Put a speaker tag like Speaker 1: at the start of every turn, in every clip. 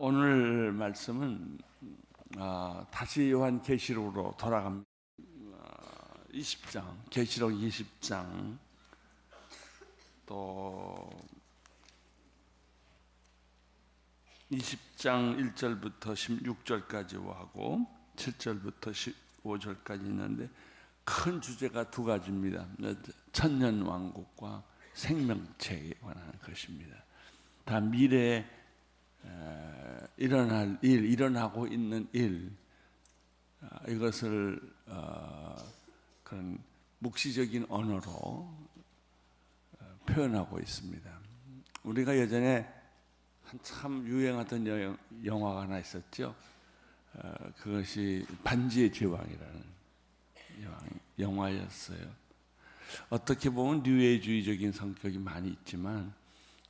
Speaker 1: 오늘 말씀은 다시 요한계시록으로 돌아갑니다. 20장, 계시록 20장 또 20장 1절부터 16절까지 하고 7절부터 15절까지 있는데 큰 주제가 두 가지입니다. 천년왕국과 생명체에 관한 것입니다. 다 미래에 일어날 일, 일어나고 있는 일, 이것을 그런 묵시적인 언어로 표현하고 있습니다. 우리가 예전에 한참 유행하던 영화가 하나 있었죠. 그것이 반지의 제왕이라는 영화였어요. 어떻게 보면 뉴에이주의적인 성격이 많이 있지만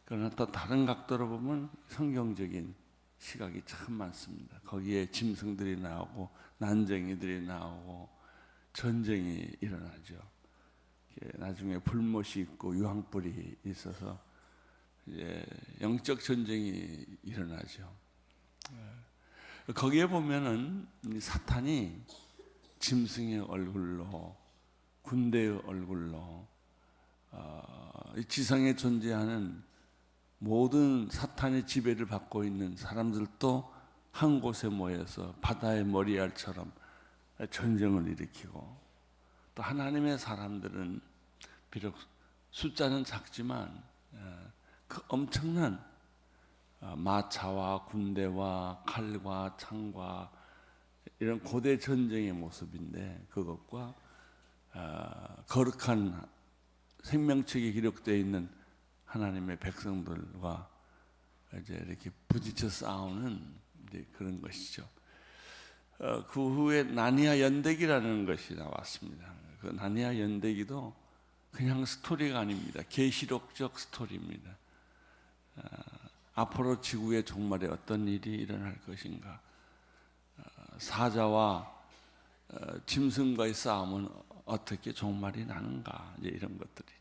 Speaker 1: 그러나 또 다른 각도로 보면 성경적인 시각이 참 많습니다. 거기에 짐승들이 나오고 난쟁이들이 나오고 전쟁이 일어나죠. 나중에 불못이 있고 유황불이 있어서 이제 영적 전쟁이 일어나죠. 거기에 보면은 사탄이 짐승의 얼굴로, 군대의 얼굴로 이 지상에 존재하는 모든 사탄의 지배를 받고 있는 사람들도 한 곳에 모여서 바다의 머리알처럼 전쟁을 일으키고, 또 하나님의 사람들은 비록 숫자는 작지만 그 엄청난 마차와 군대와 칼과 창과 이런 고대 전쟁의 모습인데, 그것과 거룩한 생명책에 기록되어 있는 하나님의 백성들과 이제 이렇게 부딪혀 싸우는 이제 그런 것이죠. 그 후에 나니아 연대기라는 것이 나왔습니다. 그 나니아 연대기도 그냥 스토리가 아닙니다. 계시록적 스토리입니다. 앞으로 지구의 종말에 어떤 일이 일어날 것인가, 사자와 짐승과의 싸움은 어떻게 종말이 나는가, 이제 이런 것들이죠.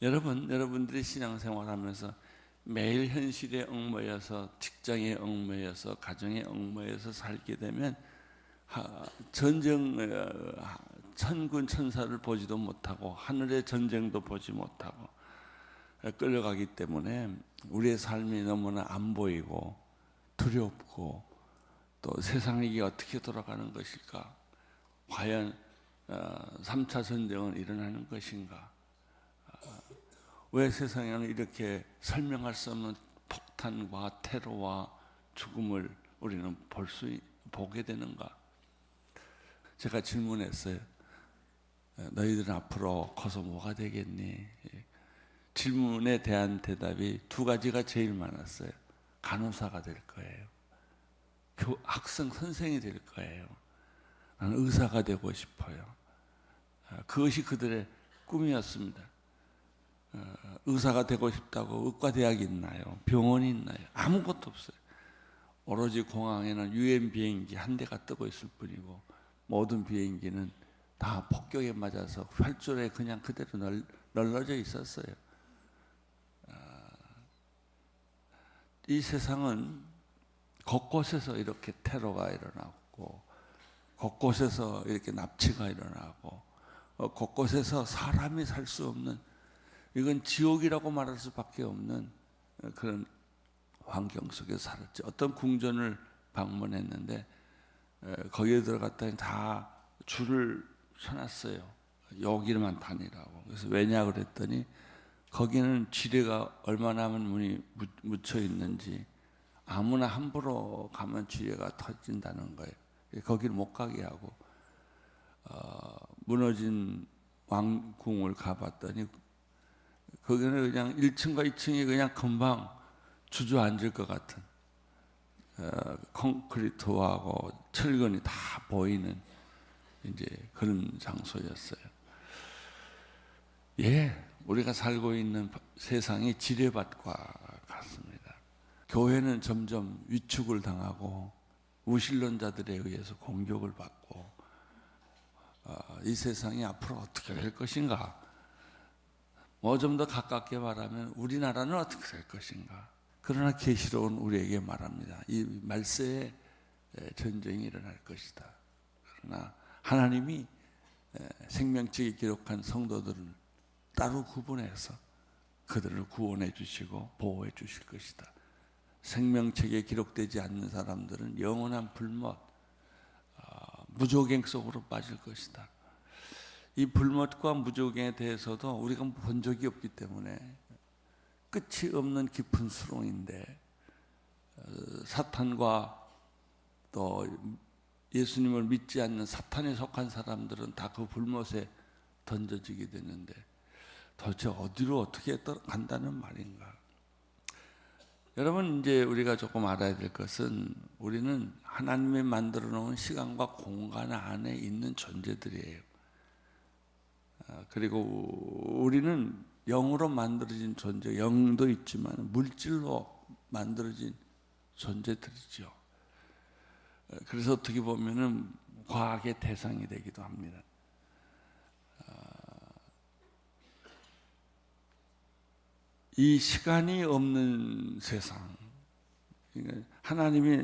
Speaker 1: 여러분들이 신앙생활하면서 매일 현실에 얽매여서, 직장에 얽매여서, 가정에 얽매여서 살게 되면 전쟁, 천군 천사를 보지도 못하고 하늘의 전쟁도 보지 못하고 끌려가기 때문에 우리의 삶이 너무나 안 보이고 두렵고, 또 세상이 이게 어떻게 돌아가는 것일까, 과연 3차 전쟁은 일어나는 것인가, 왜 세상에는 이렇게 설명할 수 없는 폭탄과 테러와 죽음을 우리는 보게 되는가. 제가 질문했어요. 너희들은 앞으로 커서 뭐가 되겠니? 질문에 대한 대답이 두 가지가 제일 많았어요. 간호사가 될 거예요. 학생 선생이 될 거예요. 나는 의사가 되고 싶어요. 그것이 그들의 꿈이었습니다. 의사가 되고 싶다고 의과대학이 있나요? 병원이 있나요? 아무것도 없어요. 오로지 공항에는 유엔 비행기 한 대가 뜨고 있을 뿐이고, 모든 비행기는 다 폭격에 맞아서 활주로에 그냥 그대로 널려져 있었어요. 이 세상은 곳곳에서 이렇게 테러가 일어나고, 곳곳에서 이렇게 납치가 일어나고, 곳곳에서 사람이 살 수 없는, 이건 지옥이라고 말할 수밖에 없는 그런 환경 속에 살았죠. 어떤 궁전을 방문했는데 거기에 들어갔더니 다 줄을 쳐놨어요. 여기만 다니라고. 그래서 왜냐 그랬더니 거기는 지뢰가 얼마나 문이 묻혀 있는지 아무나 함부로 가면 지뢰가 터진다는 거예요. 거기를 못 가게 하고, 무너진 왕궁을 가봤더니 거기는 그냥 1층과 2층이 그냥 금방 주저앉을 것 같은 콘크리트하고 철근이 다 보이는 이제 그런 장소였어요. 우리가 살고 있는 세상이 지뢰밭과 같습니다. 교회는 점점 위축을 당하고 무신론자들에 의해서 공격을 받고, 이 세상이 앞으로 어떻게 될 것인가, 좀 더 가깝게 말하면 우리나라는 어떻게 될 것인가, 그러나 계시록은 우리에게 말합니다. 이 말세에 전쟁이 일어날 것이다. 그러나 하나님이 생명책에 기록한 성도들을 따로 구분해서 그들을 구원해 주시고 보호해 주실 것이다. 생명책에 기록되지 않는 사람들은 영원한 불못, 무조갱 속으로 빠질 것이다. 이 불못과 무조갱에 대해서도 우리가 본 적이 없기 때문에 끝이 없는 깊은 수렁인데, 사탄과 또 예수님을 믿지 않는 사탄에 속한 사람들은 다 그 불못에 던져지게 되는데 도대체 어디로 어떻게 간다는 말인가? 여러분, 이제 우리가 조금 알아야 될 것은 우리는 하나님이 만들어 놓은 시간과 공간 안에 있는 존재들이에요. 그리고 우리는 영으로 만들어진 존재, 영도 있지만 물질로 만들어진 존재들이죠. 그래서 어떻게 보면은 과학의 대상이 되기도 합니다. 이 시간이 없는 세상, 그러니까 하나님이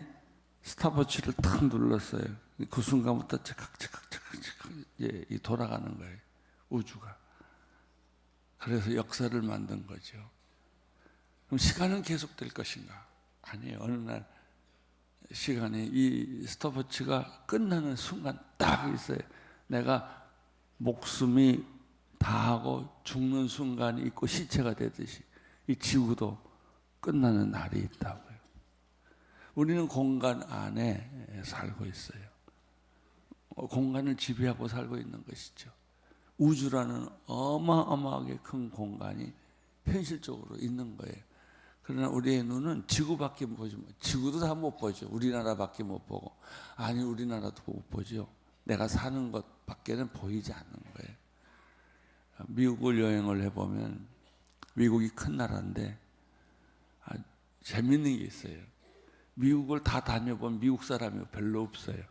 Speaker 1: 스탑워치를 탁 눌렀어요. 그 순간부터 착각 이제 돌아가는 거예요, 우주가. 그래서 역사를 만든 거죠. 그럼 시간은 계속될 것인가? 아니에요. 어느 날 시간이, 이 스톱워치가 끝나는 순간 딱 있어요. 내가 목숨이 다하고 죽는 순간이 있고 시체가 되듯이 이 지구도 끝나는 날이 있다고요. 우리는 공간 안에 살고 있어요. 공간을 지배하고 살고 있는 것이죠. 우주라는 어마어마하게 큰 공간이 현실적으로 있는 거예요. 그러나 우리의 눈은 지구밖에 보지 못해요. 지구도 다 못 보죠. 우리나라밖에 못 보고. 아니, 우리나라도 못 보죠. 내가 사는 것밖에는 보이지 않는 거예요. 미국을 여행을 해보면, 미국이 큰 나라인데 재밌는 게 있어요. 미국을 다 다녀보면 미국 사람이 별로 없어요.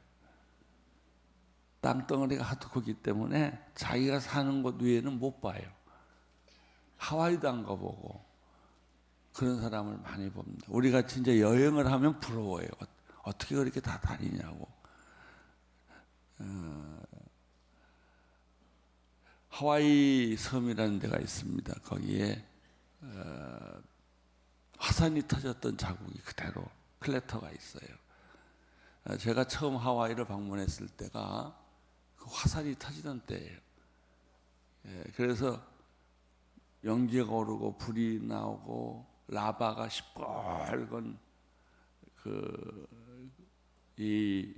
Speaker 1: 땅덩어리가 하도 크기 때문에 자기가 사는 곳 외에는 못 봐요. 하와이도 안 가보고 그런 사람을 많이 봅니다. 우리가 진짜 여행을 하면 부러워요. 어떻게 그렇게 다 다니냐고. 하와이 섬이라는 데가 있습니다. 거기에 화산이 터졌던 자국이 그대로 클래터가 있어요. 제가 처음 하와이를 방문했을 때가 그 화산이 터지던 때예요. 그래서 연기가 오르고 불이 나오고 라바가 시뻘건 이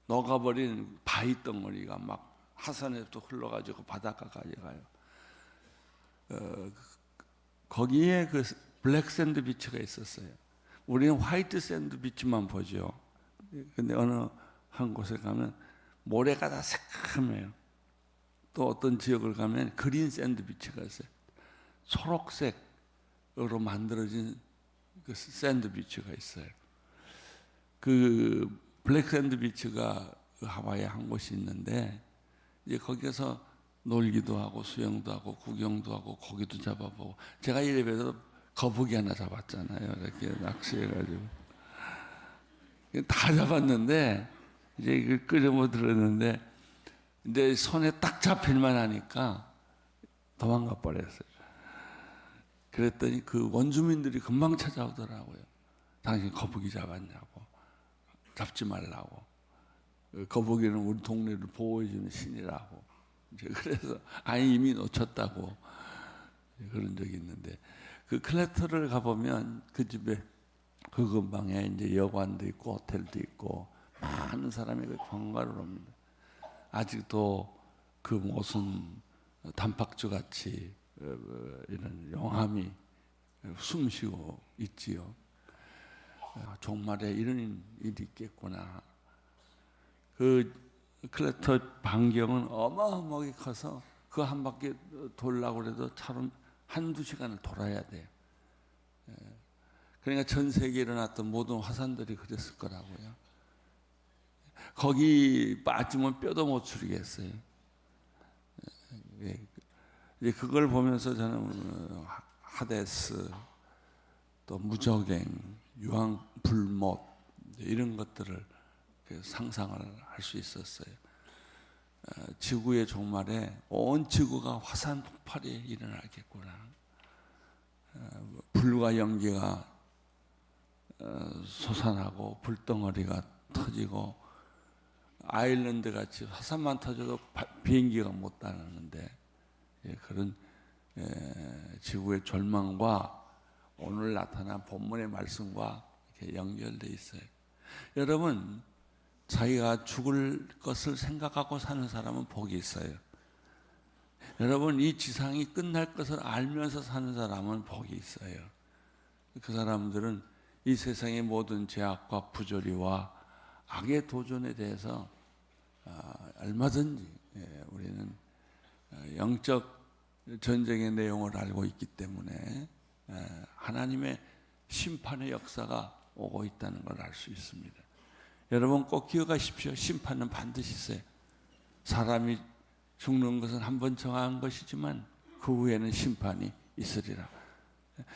Speaker 1: 녹아버린 바위 덩어리가 막 하산에서 흘러가지고 바닷가까지 가요. 거기에 그 블랙 샌드 비치가 있었어요. 우리는 화이트 샌드 비치만 보죠. 근데 어느 한 곳에 가면 모래가 다 새카매요. 또 어떤 지역을 가면 그린 샌드 비치가 있어요. 초록색으로 만들어진 그 샌드 비치가 있어요. 그 블랙 샌드 비치가 하와이에 한 곳이 있는데, 이제 거기서 놀기도 하고 수영도 하고 구경도 하고 고기도 잡아보고, 제가 이래봬서 거북이 하나 잡았잖아요. 이렇게 낚시해가지고 다 잡았는데 이제 이걸 끓여 들었는데 내 손에 딱 잡힐만 하니까 도망가 버렸어요. 그랬더니 그 원주민들이 금방 찾아오더라고요. 당신 거북이 잡았냐고, 잡지 말라고. 거북이는 우리 동네를 보호해주는 신이라고. 그래서 아니 이미 놓쳤다고 그런 적이 있는데, 그 클래터를 가보면 그 집에 그 근방에 이제 여관도 있고 호텔도 있고 많은 사람이 관광을 옵니다. 아직도 그 무슨 단박주 같이 이런 용암이 숨쉬고 있지요. 종말에 이런 일이 있겠구나. 그 클래터 반경은 어마어마하게 커서 그 한 바퀴 돌라고 해도 차로 한두 시간을 돌아야 돼요. 그러니까 전 세계에 일어났던 모든 화산들이 그랬을 거라고요. 거기 빠지면 뼈도 못 추리겠어요. 이제 그걸 보면서 저는 하데스, 또 무적행, 유황 불못 이런 것들을 상상을 할 수 있었어요. 지구의 종말에 온 지구가 화산 폭발이 일어나겠구나. 불과 연기가 솟아나고 불덩어리가 터지고 아일랜드 같이 화산만 터져도 비행기가 못 다니는데 그런 지구의 절망과 오늘 나타난 본문의 말씀과 이렇게 연결되어 있어요. 여러분, 자기가 죽을 것을 생각하고 사는 사람은 복이 있어요. 여러분, 이 지상이 끝날 것을 알면서 사는 사람은 복이 있어요. 그 사람들은 이 세상의 모든 죄악과 부조리와 악의 도전에 대해서 얼마든지 우리는 영적 전쟁의 내용을 알고 있기 때문에 하나님의 심판의 역사가 오고 있다는 걸 알 수 있습니다. 여러분 꼭 기억하십시오. 심판은 반드시 있어요. 사람이 죽는 것은 한 번 정한 것이지만 그 후에는 심판이 있으리라.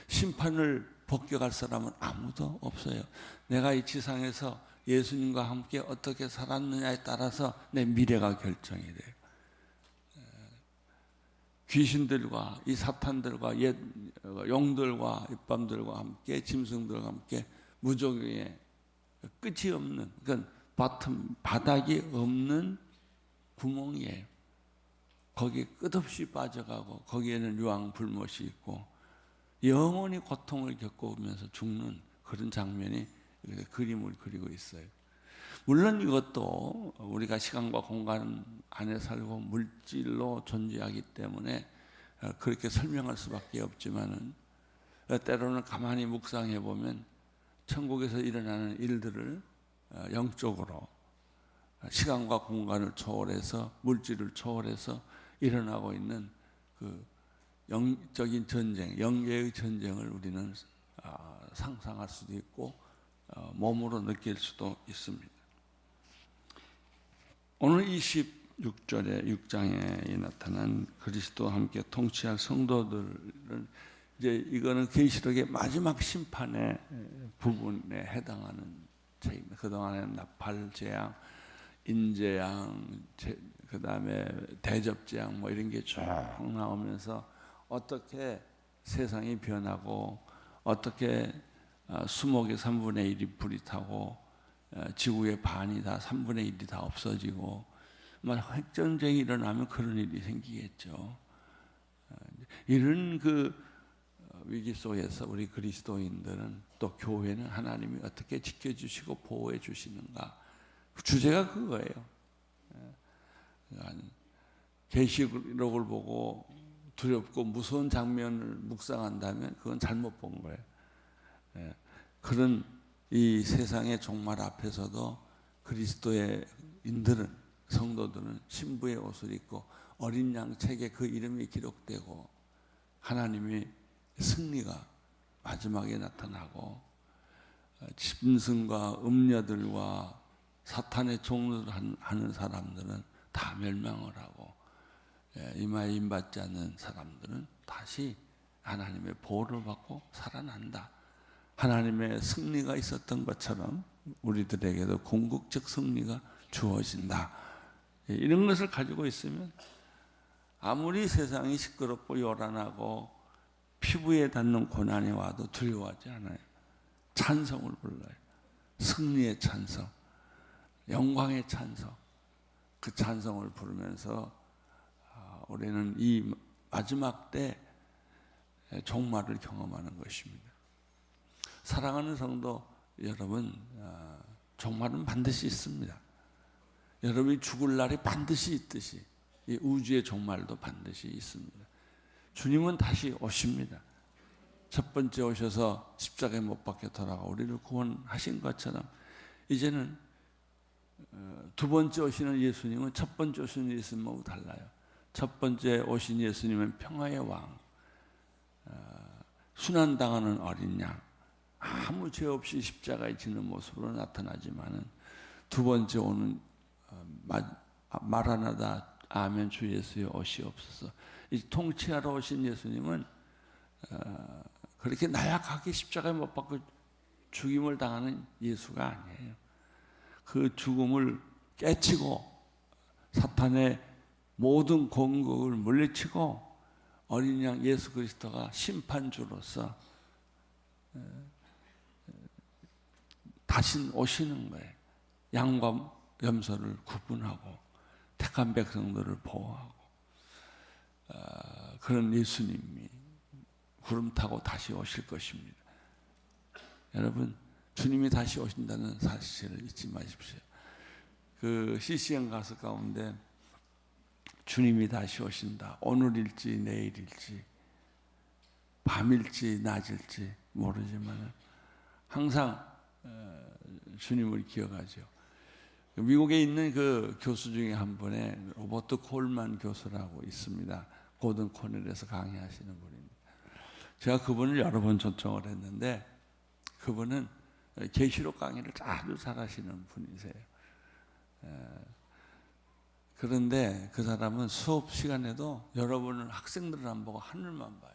Speaker 1: 심판을 복격할 사람은 아무도 없어요. 내가 이 지상에서 예수님과 함께 어떻게 살았느냐에 따라서 내 미래가 결정이 돼요. 귀신들과 이 사탄들과 옛 용들과 입밤들과 함께 짐승들과 함께 무적의 끝이 없는, 그러니까 바닥이 없는 구멍이에요. 거기에 끝없이 빠져가고 거기에는 유황불못이 있고 영원히 고통을 겪어오면서 죽는 그런 장면이 그림을 그리고 있어요. 물론 이것도 우리가 시간과 공간 안에 살고 물질로 존재하기 때문에 그렇게 설명할 수밖에 없지만은 때로는 가만히 묵상해 보면 천국에서 일어나는 일들을 영적으로 시간과 공간을 초월해서 물질을 초월해서 일어나고 있는 그 영적인 전쟁, 영계의 전쟁을 우리는 상상할 수도 있고 몸으로 느낄 수도 있습니다. 오늘 26절에 6장에 나타난 그리스도와 함께 통치할 성도들은 이제 이거는 계시록의 마지막 심판의 부분에 해당하는 책입니다. 그동안에 나팔 재앙, 인재앙, 그 다음에 대접재앙 뭐 이런 게 쭉 나오면서 어떻게 세상이 변하고 어떻게 수목의 3분의 1이 불이 타고 지구의 반이 다 3분의 1이 다 없어지고 핵전쟁이 일어나면 그런 일이 생기겠죠. 이런 그 위기 속에서 우리 그리스도인들은 또 교회는 하나님이 어떻게 지켜주시고 보호해 주시는가, 주제가 그거예요. 계시록을 보고 두렵고 무서운 장면을 묵상한다면 그건 잘못 본 거예요. 그런 이 세상의 종말 앞에서도 그리스도의 인들은, 성도들은 신부의 옷을 입고 어린 양 책에 그 이름이 기록되고 하나님의 승리가 마지막에 나타나고 짐승과 음녀들과 사탄의 종로를 하는 사람들은 다 멸망을 하고 이마에 임받지 않는 사람들은 다시 하나님의 보호를 받고 살아난다. 하나님의 승리가 있었던 것처럼 우리들에게도 궁극적 승리가 주어진다. 이런 것을 가지고 있으면 아무리 세상이 시끄럽고 요란하고 피부에 닿는 고난이 와도 두려워하지 않아요. 찬성을 불러요. 승리의 찬성, 영광의 찬성. 그 찬성을 부르면서 우리는 이 마지막 때 종말을 경험하는 것입니다. 사랑하는 성도 여러분, 종말은 반드시 있습니다. 여러분이 죽을 날이 반드시 있듯이 이 우주의 종말도 반드시 있습니다. 주님은 다시 오십니다. 첫 번째 오셔서 십자가에 못 박혀 돌아가 우리를 구원하신 것처럼 이제는 두 번째 오시는 예수님은 첫 번째 오시는 예수님하고 달라요. 첫 번째 오신 예수님은 평화의 왕, 순환당하는 어린 양, 아무 죄 없이 십자가에 지는 모습으로 나타나지만은 두 번째 오는 마라나다 아멘 주 예수여 오시옵소서. 이 통치하러 오신 예수님은 그렇게 나약하게 십자가에 못 박고 죽임을 당하는 예수가 아니에요. 그 죽음을 깨치고 사탄의 모든 공격을 물리치고 어린 양 예수 그리스도가 심판주로서 다시 오시는 거예요. 양과 염소를 구분하고 택한 백성들을 보호하고 그런 예수님이 구름 타고 다시 오실 것입니다. 여러분, 주님이 다시 오신다는 사실을 잊지 마십시오. 그 CCM 가수 가운데 주님이 다시 오신다. 오늘일지 내일일지 밤일지 낮일지 모르지만 항상 주님을 기억하죠. 미국에 있는 그 교수 중에 한 분의 로버트 콜만 교수라고 있습니다. 고든 코넬에서 강의하시는 분입니다. 제가 그분을 여러 번 초청을 했는데 그분은 계시록 강의를 아주 잘하시는 분이세요. 그런데 그 사람은 수업 시간에도 여러분을 학생들을 안 보고 하늘만 봐요.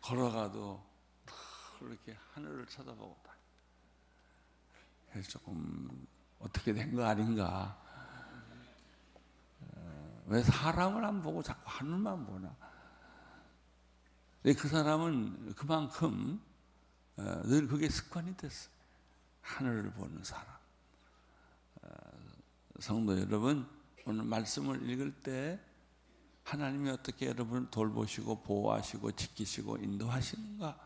Speaker 1: 걸어가도 그렇게 하늘을 쳐다보고 다. 그래서 조금 어떻게 된 거 아닌가. 왜 사람을 안 보고 자꾸 하늘만 보나. 그 사람은 그만큼 늘 그게 습관이 됐어요. 하늘을 보는 사람. 성도 여러분, 오늘 말씀을 읽을 때 하나님이 어떻게 여러분을 돌보시고 보호하시고 지키시고 인도하시는가?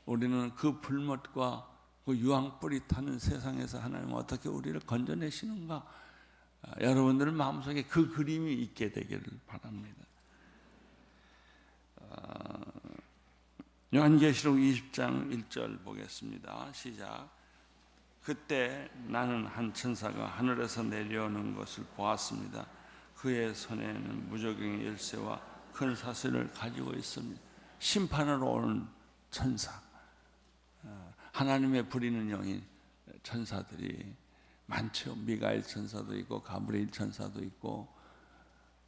Speaker 1: 우리는 그 불못과 그 유황불이 타는 세상에서 하나님은 어떻게 우리를 건져내시는가? 여러분들 마음속에 그 그림이 있게 되기를 바랍니다. 요한계시록 20장 1절 보겠습니다. 시작. 그때 나는 한 천사가 하늘에서 내려오는 것을 보았습니다. 그의 손에는 무저갱의 열쇠와 큰 사슬을 가지고 있습니다. 심판으로 오는 천사, 하나님의 부리는 영인 천사들이 많죠. 미가엘 천사도 있고 가브리엘 천사도 있고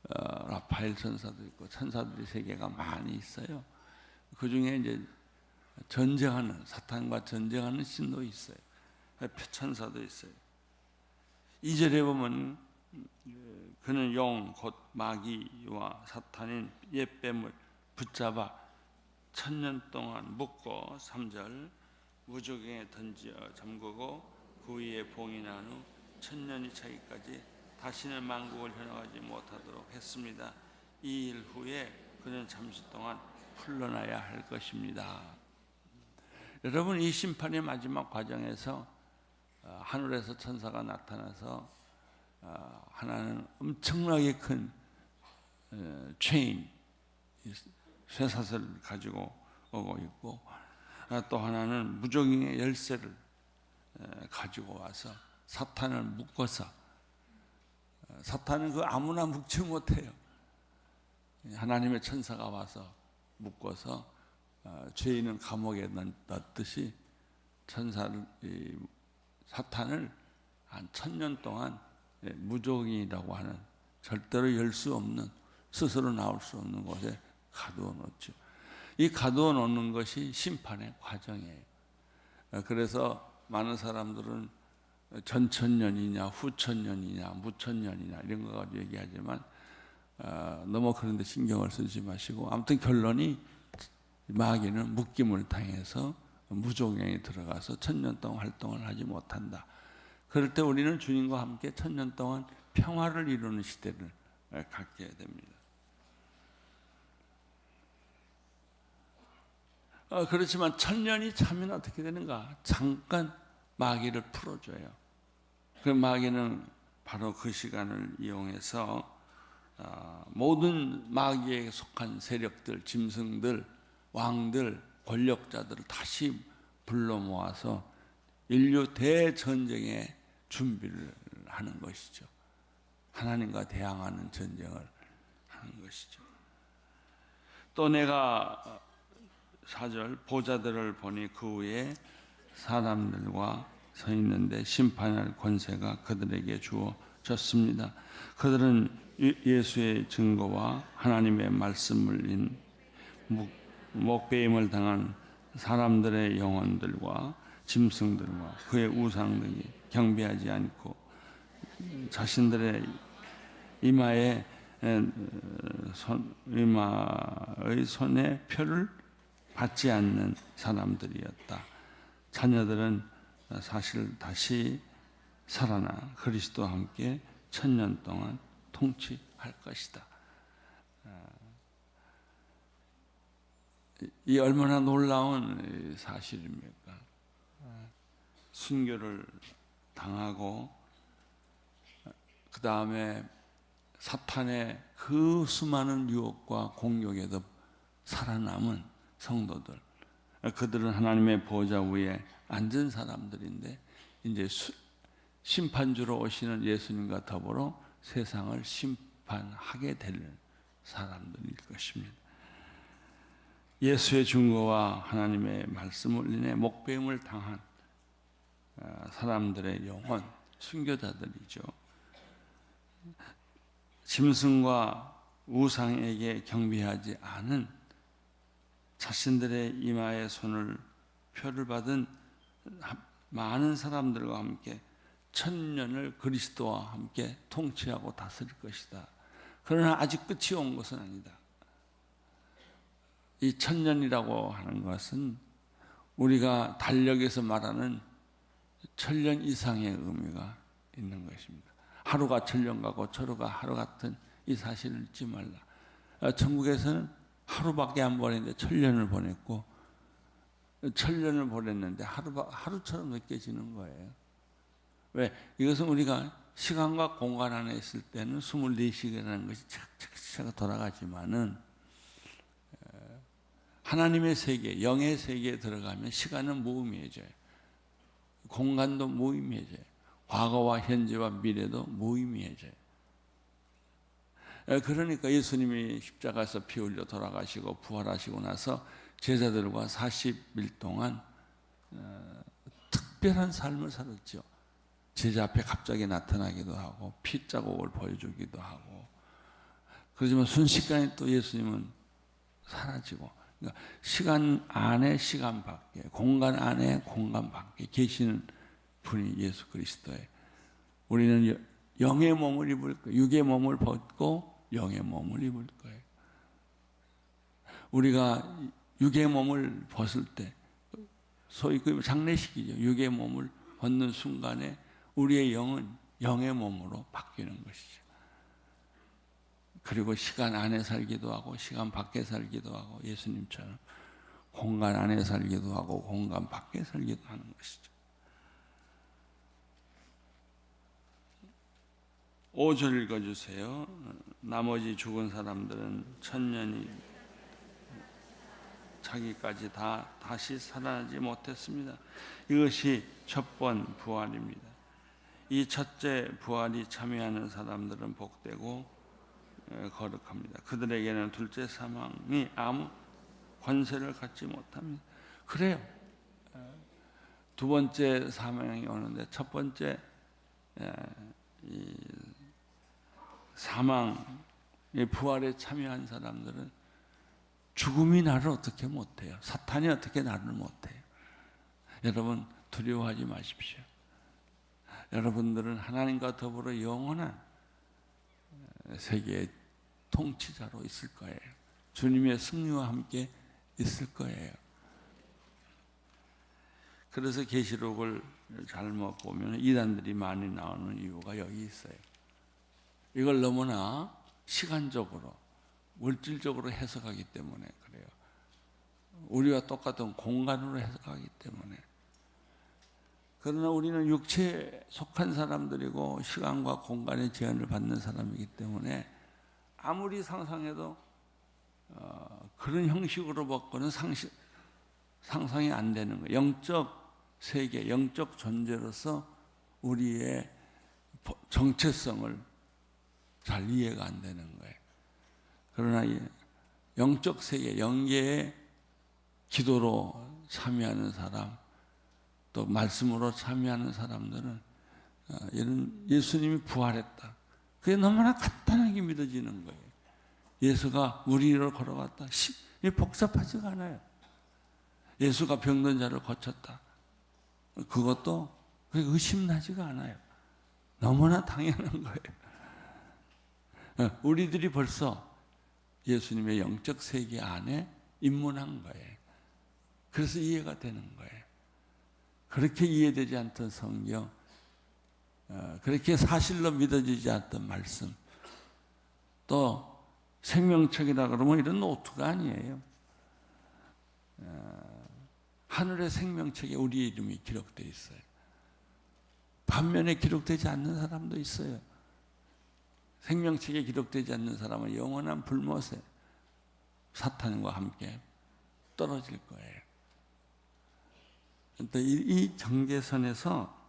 Speaker 1: 라파엘 천사도 있고 천사들이 세계가 많이 있어요. 그 중에 이제 전쟁하는 사탄과 전쟁하는 신도 있어요. 천사도 있어요. 2절에 보면 그는 영 곧 마귀와 사탄인 옛뱀을 붙잡아 1000년 동안 묶고 3절 무저갱에 던져 잠그고 그 위에 봉인한 후 1000년이 차기까지 다시는 만국을 현혹하지 못하도록 했습니다. 이 일 후에 그는 잠시 동안 풀려나야 할 것입니다. 여러분, 이 심판의 마지막 과정에서 하늘에서 천사가 나타나서 하나는 엄청나게 큰 체인, 쇠사슬을 가지고 오고 있고 또 하나는 무저갱의 열쇠를 가지고 와서 사탄을 묶어서 사탄은 그 아무나 묶지 못해요. 하나님의 천사가 와서 묶어서 죄인은 감옥에 넣듯이 사탄을 한 1000년 동안 무저갱이라고 하는 절대로 열 수 없는 스스로 나올 수 없는 곳에 가두어 놓죠. 이 가두어 놓는 것이 심판의 과정이에요. 그래서 많은 사람들은 전천년이냐 후천년이냐 무천년이냐 이런 거 가지고 얘기하지만 너무 그런 데 신경을 쓰지 마시고 아무튼 결론이 마귀는 묶임을 당해서 무저갱에 들어가서 1000년 동안 활동을 하지 못한다. 그럴 때 우리는 주님과 함께 1000년 동안 평화를 이루는 시대를 갖게 됩니다. 그렇지만 1000년이 차면 어떻게 되는가? 잠깐 마귀를 풀어줘요. 그 마귀는 바로 그 시간을 이용해서 모든 마귀에 속한 세력들, 짐승들, 왕들, 권력자들을 다시 불러 모아서 인류 대전쟁의 준비를 하는 것이죠. 하나님과 대항하는 전쟁을 하는 것이죠. 또 내가 4절 보좌들을 보니 그 위에 사람들과 서 있는데 심판할 권세가 그들에게 주어 졌습니다. 그들은 예수의 증거와 하나님의 말씀을 인 목배임을 당한 사람들의 영혼들과 짐승들과 그의 우상 등이 경배하지 않고 자신들의 이마의 손에 표를 받지 않는 사람들이었다. 자녀들은 사실 다시 살아나 그리스도와 함께 1000년 동안 통치할 것이다. 이 얼마나 놀라운 사실입니까? 순교를 당하고 그 다음에 사탄의 그 수많은 유혹과 공격에도 살아남은 성도들, 그들은 하나님의 보좌 위에 앉은 사람들인데 이제 심판주로 오시는 예수님과 더불어 세상을 심판하게 될 사람들일 것입니다. 예수의 증거와 하나님의 말씀을 인해 목배임을 당한 사람들의 영혼, 순교자들이죠. 짐승과 우상에게 경배하지 않은 자신들의 이마에 손을 표를 받은 많은 사람들과 함께 1000년을 그리스도와 함께 통치하고 다스릴 것이다. 그러나 아직 끝이 온 것은 아니다. 이 1000년이라고 하는 것은 우리가 달력에서 말하는 1000년 이상의 의미가 있는 것입니다. 하루가 1000년 가고 하루가 하루 같은 이 사실을 잊지 말라. 천국에서는 하루밖에 안 보냈는데 1000년을 보냈고 1000년을 보냈는데 하루처럼 느껴지는 거예요. 왜? 이것은 우리가 시간과 공간 안에 있을 때는 24시간이라는 것이 착착착 돌아가지만은 하나님의 세계, 영의 세계에 들어가면 시간은 무의미해져요. 공간도 무의미해져요. 과거와 현재와 미래도 무의미해져요. 그러니까 예수님이 십자가에서 피 흘려 돌아가시고 부활하시고 나서 제자들과 40일 동안 특별한 삶을 살았죠. 제자 앞에 갑자기 나타나기도 하고 핏자국을 보여주기도 하고, 그렇지만 순식간에 또 예수님은 사라지고, 그러니까 시간 안에 시간 밖에, 공간 안에 공간 밖에 계시는 분이 예수 그리스도예요. 우리는 영의 몸을 입을 거예요. 육의 몸을 벗고 영의 몸을 입을 거예요. 우리가 육의 몸을 벗을 때, 소위 그 장례식이죠. 육의 몸을 벗는 순간에 우리의 영은 영의 몸으로 바뀌는 것이죠. 그리고 시간 안에 살기도 하고 시간 밖에 살기도 하고, 예수님처럼 공간 안에 살기도 하고 공간 밖에 살기도 하는 것이죠. 5절 읽어주세요. 나머지 죽은 사람들은 1000년이 자기까지 다시 살아나지 못했습니다. 이것이 첫 번 부활입니다. 이 첫째 부활이 참여하는 사람들은 복되고 거룩합니다. 그들에게는 둘째 사망이 아무 권세를 갖지 못합니다. 그래요. 두 번째 사망이 오는데 첫 번째 이 사망의 부활에 참여한 사람들은 죽음이 나를 어떻게 못해요? 사탄이 어떻게 나를 못해요? 여러분 두려워하지 마십시오. 여러분들은 하나님과 더불어 영원한 세계의 통치자로 있을 거예요. 주님의 승리와 함께 있을 거예요. 그래서 계시록을 잘못 보면 이단들이 많이 나오는 이유가 여기 있어요. 이걸 너무나 시간적으로, 물질적으로 해석하기 때문에 그래요. 우리와 똑같은 공간으로 해석하기 때문에. 그러나 우리는 육체에 속한 사람들이고 시간과 공간의 제한을 받는 사람이기 때문에 아무리 상상해도 그런 형식으로 바꾸는 상상이 안 되는 거예요. 영적 세계, 영적 존재로서 우리의 정체성을 잘 이해가 안 되는 거예요. 그러나 영적 세계, 영계의 기도로 참여하는 사람, 또 말씀으로 참여하는 사람들은 이런 예수님이 부활했다. 그게 너무나 간단하게 믿어지는 거예요. 예수가 우리 위로 걸어왔다. 복잡하지가 않아요. 예수가 병든 자를 고쳤다. 그것도 의심나지가 않아요. 너무나 당연한 거예요. 우리들이 벌써 예수님의 영적 세계 안에 입문한 거예요. 그래서 이해가 되는 거예요. 그렇게 이해되지 않던 성경, 그렇게 사실로 믿어지지 않던 말씀, 또 생명책이라 그러면 이런 노트가 아니에요. 하늘의 생명책에 우리 이름이 기록되어 있어요. 반면에 기록되지 않는 사람도 있어요. 생명책에 기록되지 않는 사람은 영원한 불못에 사탄과 함께 떨어질 거예요. 이 경계선에서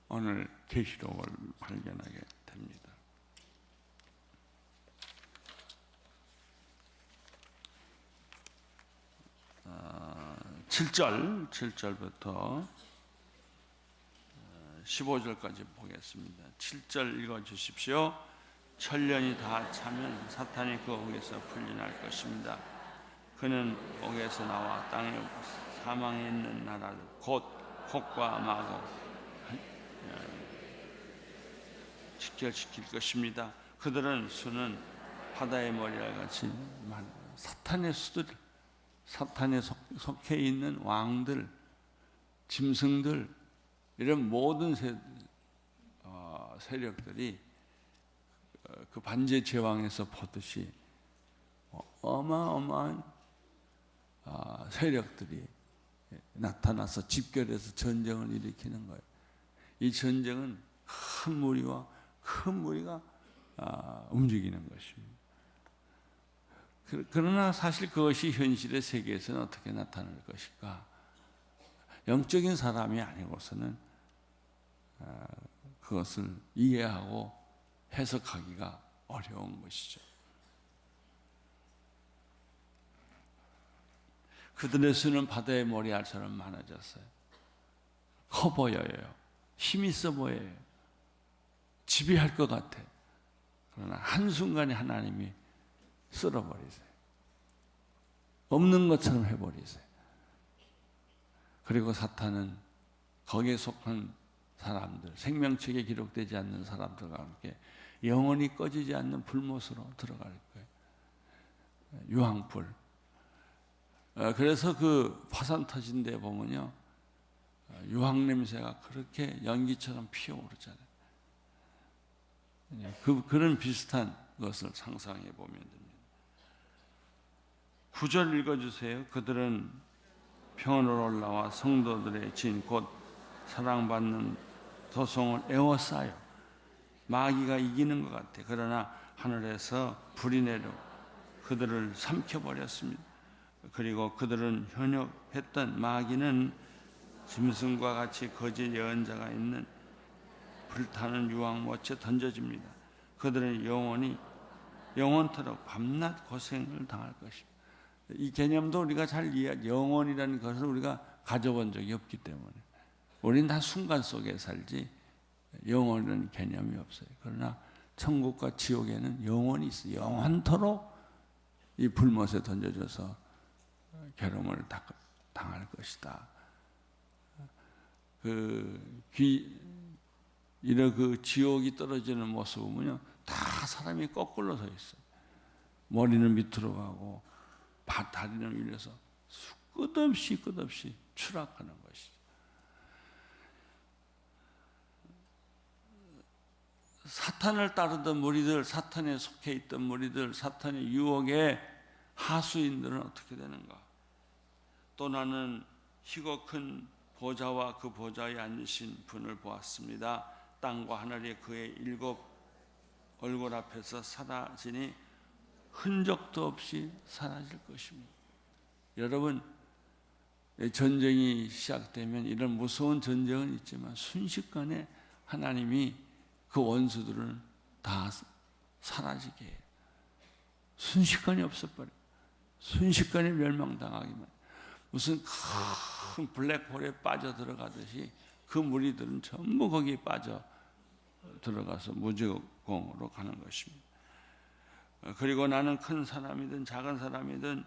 Speaker 1: 오늘 계시록을 발견하게 됩니다. 7절부터 15절까지 보겠습니다. 7절 읽어주십시오. 천년이 다 차면 사탄이 그 옥에서 풀려날 것입니다. 그는 옥에서 나와 땅에 사망에 있는 나라들 곧 곡과 마곡 직결시킬 것입니다. 그들은 수는 바다의 머리와 같이 사탄의 수들, 사탄에 속해 있는 왕들, 짐승들, 이런 모든 세력들이 그 반제 제왕에서 보듯이 어마어마한 세력들이 나타나서 집결해서 전쟁을 일으키는 거예요. 이 전쟁은 큰 무리와 큰 무리가 움직이는 것입니다. 그러나 사실 그것이 현실의 세계에서는 어떻게 나타날 것일까? 영적인 사람이 아니고서는 그것을 이해하고 해석하기가 어려운 것이죠. 그들의 수는 바다의 모래알처럼 많아졌어요. 커 보여요. 힘 있어 보여요. 지배할 것 같아. 그러나 한순간에 하나님이 쓸어버리세요. 없는 것처럼 해버리세요. 그리고 사탄은 거기에 속한 사람들, 생명책에 기록되지 않는 사람들과 함께 영원히 꺼지지 않는 불못으로 들어갈 거예요. 유황불. 그래서 그 화산 터진 데 보면요, 유황 냄새가 그렇게 연기처럼 피어오르잖아요. 그런 비슷한 것을 상상해 보면 됩니다. 9절 읽어주세요. 그들은 평원으로 올라와 성도들의 진 곧 사랑받는 도성을 에워싸요. 마귀가 이기는 것 같아. 그러나 하늘에서 불이 내려 그들을 삼켜버렸습니다. 그리고 그들은 현혹했던 마귀는 짐승과 같이 거짓 예언자가 있는 불타는 유황못에 던져집니다. 그들은 영원토록 밤낮 고생을 당할 것입니다. 이 개념도 우리가 잘 영원이라는 것을 우리가 가져본 적이 없기 때문에 우리는 다 순간 속에 살지 영원이라는 개념이 없어요. 그러나 천국과 지옥에는 영원이 있어요. 영원토록 이 불못에 던져져서 괴로움을 당할 것이다. 이런 그 지옥이 떨어지는 모습을 보면요, 다 사람이 거꾸로 서 있어요. 머리는 밑으로 가고 다리는 위에서 끝없이 추락하는 것이죠. 사탄을 따르던 무리들, 사탄에 속해 있던 무리들, 사탄의 유혹의 하수인들은 어떻게 되는가? 또 나는 희고 큰 보좌와 그 보좌에 앉으신 분을 보았습니다. 땅과 하늘이 그의 7 얼굴 앞에서 사라지니 흔적도 없이 사라질 것입니다. 여러분, 전쟁이 시작되면 이런 무서운 전쟁은 있지만 순식간에 하나님이 그 원수들을 다 사라지게 해요. 순식간에 없어버려요. 순식간에 멸망당하기만. 무슨 큰 블랙홀에 빠져들어가듯이 그 무리들은 전부 거기에 빠져 들어가서 무저공으로 가는 것입니다. 그리고 나는 큰 사람이든 작은 사람이든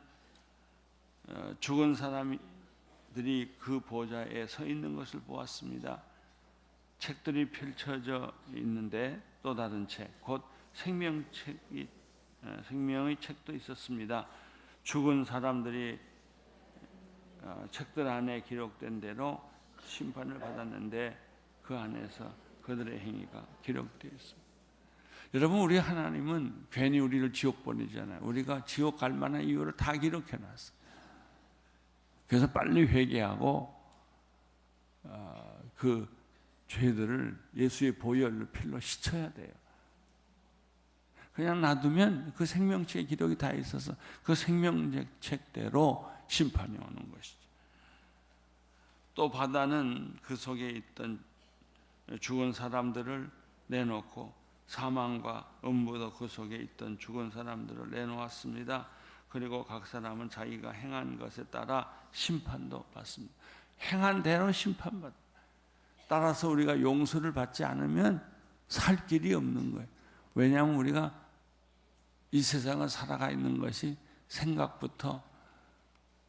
Speaker 1: 죽은 사람들이 그 보좌에 서 있는 것을 보았습니다. 책들이 펼쳐져 있는데 또 다른 책, 곧 생명의 책도 있었습니다. 죽은 사람들이 책들 안에 기록된 대로 심판을 받았는데 그 안에서 그들의 행위가 기록되어 있습니다. 여러분, 우리 하나님은 괜히 우리를 지옥 보내잖아요. 우리가 지옥 갈 만한 이유를 다 기록해 놨어요. 그래서 빨리 회개하고 그 죄들을 예수의 보혈로 필로 씻어야 돼요. 그냥 놔두면 그 생명책의 기록이 다 있어서 그 생명책대로 심판이 오는 것이죠. 또 바다는 그 속에 있던 죽은 사람들을 내놓고 사망과 음부도 그 속에 있던 죽은 사람들을 내놓았습니다. 그리고 각 사람은 자기가 행한 것에 따라 심판도 받습니다. 행한 대로 심판받. 따라서 우리가 용서를 받지 않으면 살 길이 없는 거예요. 왜냐하면 우리가 이 세상을 살아가 있는 것이 생각부터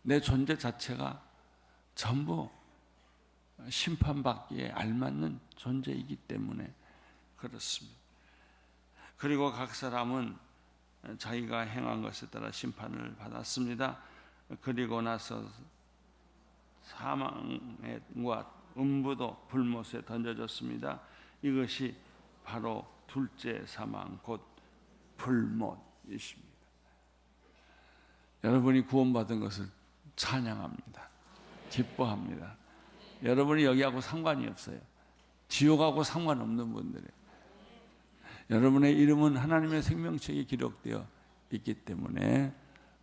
Speaker 1: 내 존재 자체가 전부 심판받기에 알맞는 존재이기 때문에 그렇습니다. 그리고 각 사람은 자기가 행한 것에 따라 심판을 받았습니다. 그리고 나서 사망과 음부도 불못에 던져졌습니다. 이것이 바로 둘째 사망, 곧 불못이십니다. 여러분이 구원받은 것을 찬양합니다. 기뻐합니다. 여러분이 여기하고 상관이 없어요. 지옥하고 상관없는 분들이에요. 여러분의 이름은 하나님의 생명책에 기록되어 있기 때문에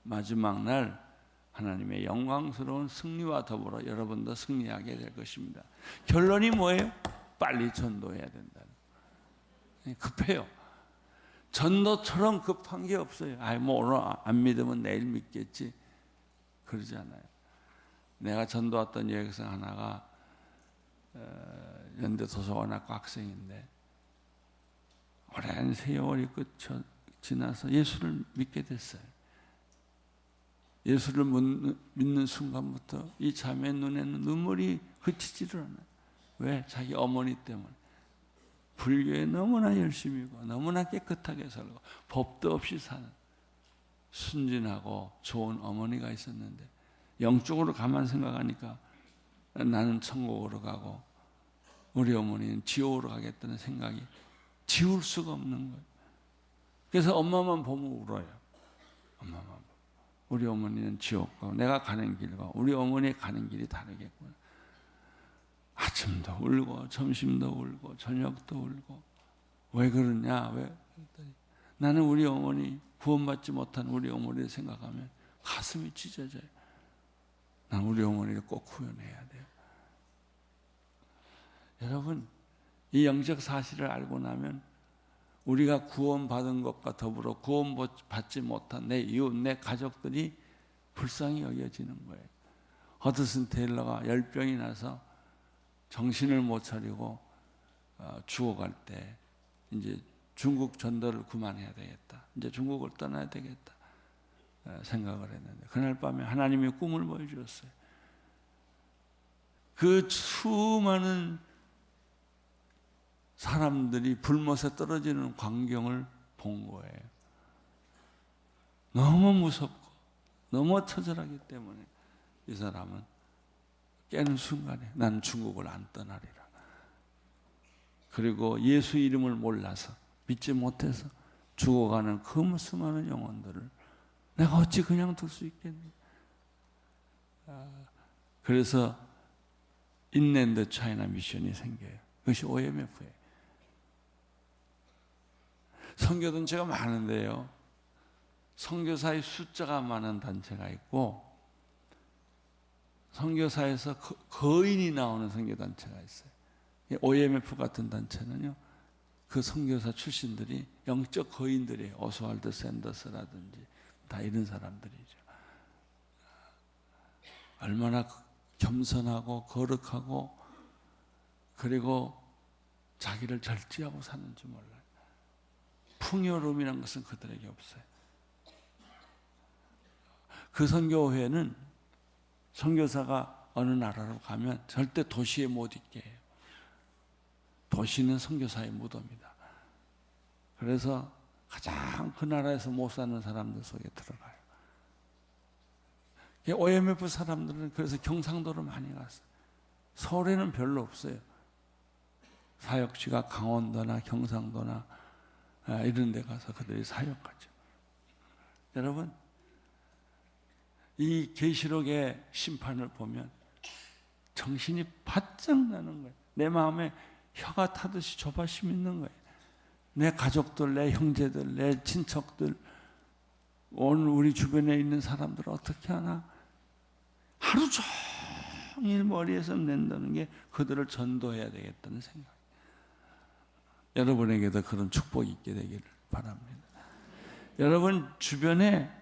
Speaker 1: 마지막 날 하나님의 영광스러운 승리와 더불어 여러분도 승리하게 될 것입니다. 결론이 뭐예요? 빨리 전도해야 된다. 급해요. 전도처럼 급한 게 없어요. 뭐 오늘 안 믿으면 내일 믿겠지. 그러지 않아요. 내가 전도 왔던 여학생 하나가 연대 도서관학과 학생인데 오랜 세월이 지나서 예수를 믿게 됐어요. 예수를 믿는 순간부터 이 자매의 눈에는 눈물이 그치지를 않아요. 왜? 자기 어머니 때문에. 불교에 너무나 열심히고 너무나 깨끗하게 살고 법도 없이 사는 순진하고 좋은 어머니가 있었는데 영적으로 가만 생각하니까 나는 천국으로 가고 우리 어머니는 지옥으로 가겠다는 생각이 지울 수가 없는 거예요. 그래서 엄마만 보면 울어요. 엄마만 보면. 우리 어머니는 지옥 가고 내가 가는 길과 우리 어머니의 가는 길이 다르겠구나. 아침도 울고 점심도 울고 저녁도 울고 왜 그러냐? 왜? 나는 우리 어머니 구원받지 못한 우리 어머니를 생각하면 가슴이 찢어져요. 난 우리 어머니를 꼭 구원해야 돼요. 여러분, 이 영적 사실을 알고 나면 우리가 구원받은 것과 더불어 구원받지 못한 내 이웃, 내 가족들이 불쌍히 여겨지는 거예요. 허드슨 테일러가 열병이 나서 정신을 못 차리고 죽어갈 때 이제 중국 전도를 그만해야 되겠다. 이제 중국을 떠나야 되겠다 생각을 했는데 그날 밤에 하나님이 꿈을 보여주었어요. 그 수많은 사람들이 불못에 떨어지는 광경을 본 거예요. 너무 무섭고 너무 처절하기 때문에 이 사람은 깨는 순간에 나는 중국을 안 떠나리라. 그리고 예수 이름을 몰라서 믿지 못해서 죽어가는 그 수많은 영혼들을 내가 어찌 그냥 둘 수 있겠니? 그래서 인랜드 차이나 미션이 생겨요. 그것이 OMF예요. 선교단체가 많은데요. 선교사의 숫자가 많은 단체가 있고 선교사에서 거인이 나오는 선교단체가 있어요. OMF 같은 단체는요. 그 선교사 출신들이 영적 거인들이에요. 오스왈드 샌더스라든지 다 이런 사람들이죠. 얼마나 겸손하고 거룩하고 그리고 자기를 절제하고 사는지 몰라요. 풍요로움이란 것은 그들에게 없어요. 그 선교회는 선교사가 어느 나라로 가면 절대 도시에 못 있게 해요. 도시는 선교사의 무도입니다. 그래서 가장 그 나라에서 못 사는 사람들 속에 들어가요. OMF 사람들은 그래서 경상도로 많이 갔어요. 서울에는 별로 없어요. 사역지가 강원도나 경상도나 이런 데 가서 그들이 사역하죠. 여러분, 이 계시록의 심판을 보면 정신이 바짝 나는 거예요. 내 마음에 혀가 타듯이 조바심 있는 거예요. 내 가족들, 내 형제들, 내 친척들, 오늘 우리 주변에 있는 사람들을 어떻게 하나? 하루 종일 머리에서 낸다는 게 그들을 전도해야 되겠다는 생각. 여러분에게도 그런 축복이 있게 되기를 바랍니다. 여러분 주변에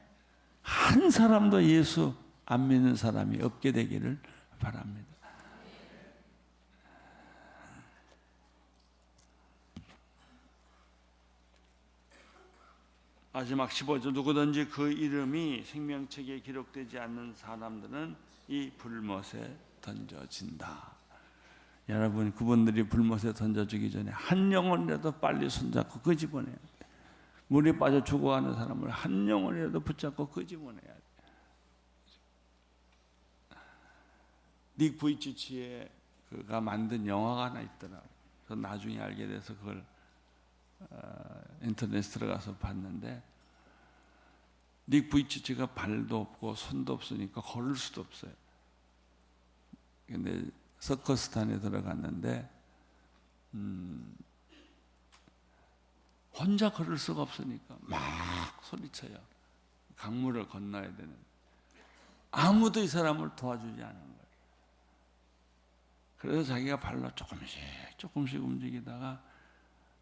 Speaker 1: 한 사람도 예수 안 믿는 사람이 없게 되기를 바랍니다. 마지막 15절, 누구든지 그 이름이 생명책에 기록되지 않는 사람들은 이 불못에 던져진다. 여러분, 그분들이 불못에 던져주기 전에 한 영혼이라도 빨리 손잡고 끄집어내야 돼. 물에 빠져 죽어가는 사람을 한 영혼이라도 붙잡고 끄집어내야 돼. 닉 부이치치의 그가 만든 영화가 하나 있더라고요. 그래서 나중에 알게 돼서 그걸 인터넷에 들어가서 봤는데, 닉 부이치치가 발도 없고 손도 없으니까 걸을 수도 없어요. 근데 서커스단에 들어갔는데 혼자 걸을 수가 없으니까 막 소리쳐요. 강물을 건너야 되는. 아무도 이 사람을 도와주지 않은 거예요. 그래서 자기가 발로 조금씩 움직이다가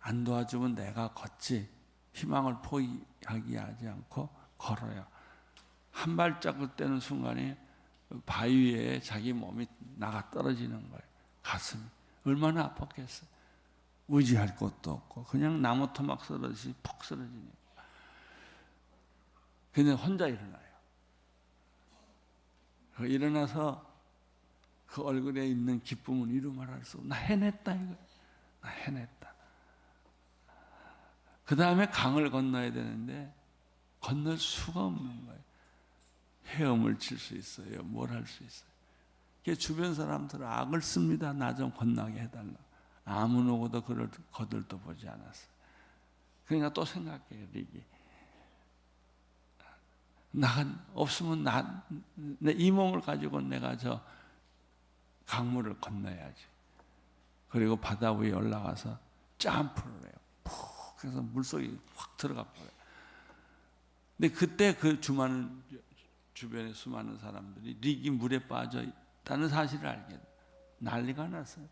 Speaker 1: 안 도와주면 내가 걷지, 희망을 포기하게 하지 않고 걸어요. 한 발짝을 떼는 순간에 바위 위에 자기 몸이 나가 떨어지는 거예요. 가슴이 얼마나 아팠겠어요. 의지할 것도 없고 그냥 나무 토막 쓰러지듯이 푹 쓰러지니까. 그냥 혼자 일어나요. 일어나서 그 얼굴에 있는 기쁨은 이루 말할 수 없어. 나 해냈다 이거. 나 해냈다. 그 다음에 강을 건너야 되는데 건널 수가 없는 거예요. 헤엄을 칠 수 있어요. 뭘 할 수 있어요. 주변 사람들은 악을 씁니다. 나 좀 건너게 해달라. 아무 누구도 그를 거들떠 보지 않았어요. 그러니까 또 생각해요. 릭이. 나 없으면 내 이 몸을 가지고 내가 저 강물을 건너야지. 그리고 바다 위에 올라가서 점프를 해요. 푹 그래서 물속에 확 들어가 버려요. 근데 그때 그 주변에 수많은 사람들이 릭이 물에 빠져 있다는 사실을 알게 돼요. 난리가 났어요.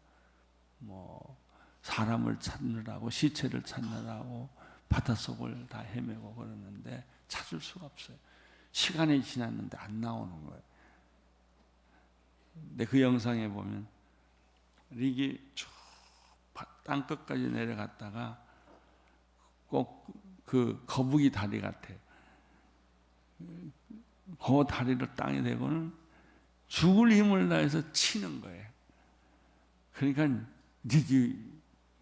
Speaker 1: 뭐 사람을 찾느라고 시체를 찾느라고 바닷속을 다 헤매고 그러는데 찾을 수가 없어요. 시간이 지났는데 안 나오는 거예요. 근데 그 영상에 보면 릭이 쭉 땅끝까지 내려갔다가 꼭 그 거북이 다리 같아요. 그 다리를 땅에 대고는 죽을 힘을 다해서 치는 거예요. 그러니까 닉이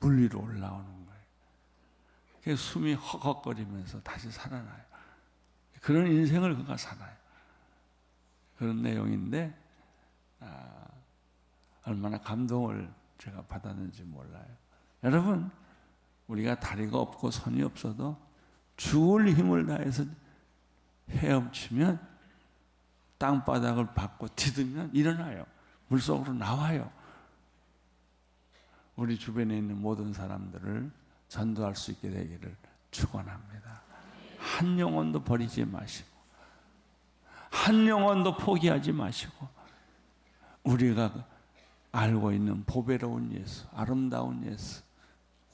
Speaker 1: 물 위로 올라오는 거예요. 그래서 숨이 헉헉거리면서 다시 살아나요. 그런 인생을 그가 살아요. 그런 내용인데 얼마나 감동을 제가 받았는지 몰라요. 여러분, 우리가 다리가 없고 손이 없어도 죽을 힘을 다해서 헤엄치면 땅바닥을 밟고 디디면 일어나요. 물속으로 나와요. 우리 주변에 있는 모든 사람들을 전도할 수 있게 되기를 축원합니다. 한 영혼도 버리지 마시고 한 영혼도 포기하지 마시고 우리가 알고 있는 보배로운 예수, 아름다운 예수,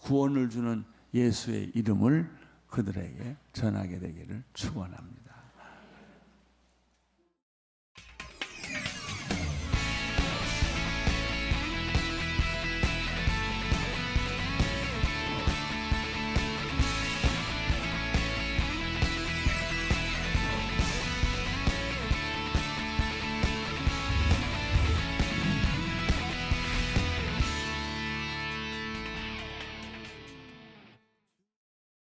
Speaker 1: 구원을 주는 예수의 이름을 그들에게 전하게 되기를 축원합니다.